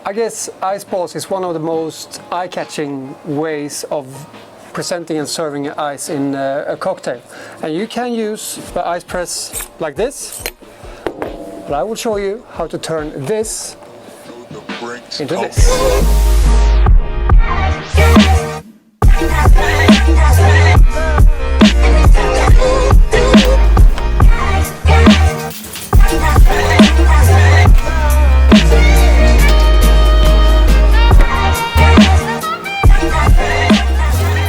I guess ice balls is one of the most eye-catching ways of presenting and serving ice in a cocktail. And you can use the ice press like this, but I will show you how to turn this into this.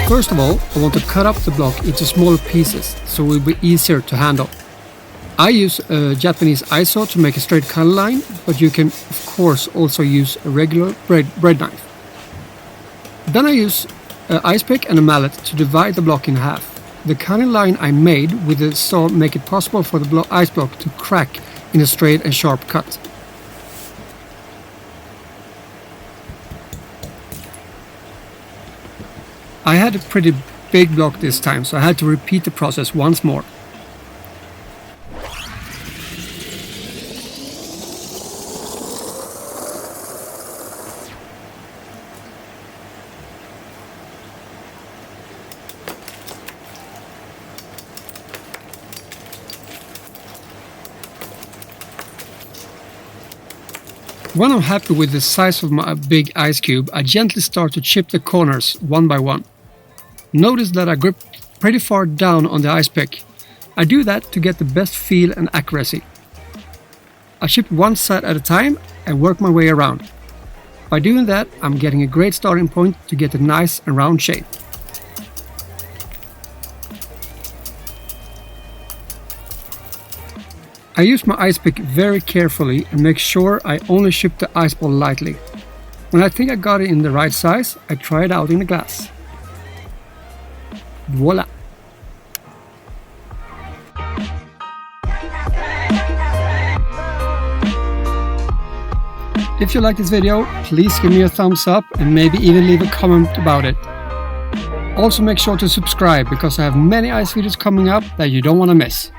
First of all, I want to cut up the block into smaller pieces so it will be easier to handle. I use a Japanese ice saw to make a straight cutting line, but you can of course also use a regular bread knife. Then I use an ice pick and a mallet to divide the block in half. The cutting line I made with the saw make it possible for the ice block to crack in a straight and sharp cut. I had a pretty big block this time, so I had to repeat the process once more. When I'm happy with the size of my big ice cube, I gently start to chip the corners one by one. Notice that I grip pretty far down on the ice pick. I do that to get the best feel and accuracy. I chip one side at a time and work my way around. By doing that, I'm getting a great starting point to get a nice and round shape. I use my ice pick very carefully and make sure I only chip the ice ball lightly. When I think I got it in the right size, I try it out in the glass. Voila! If you like this video, please give me a thumbs up and maybe even leave a comment about it. Also make sure to subscribe because I have many ice videos coming up that you don't want to miss.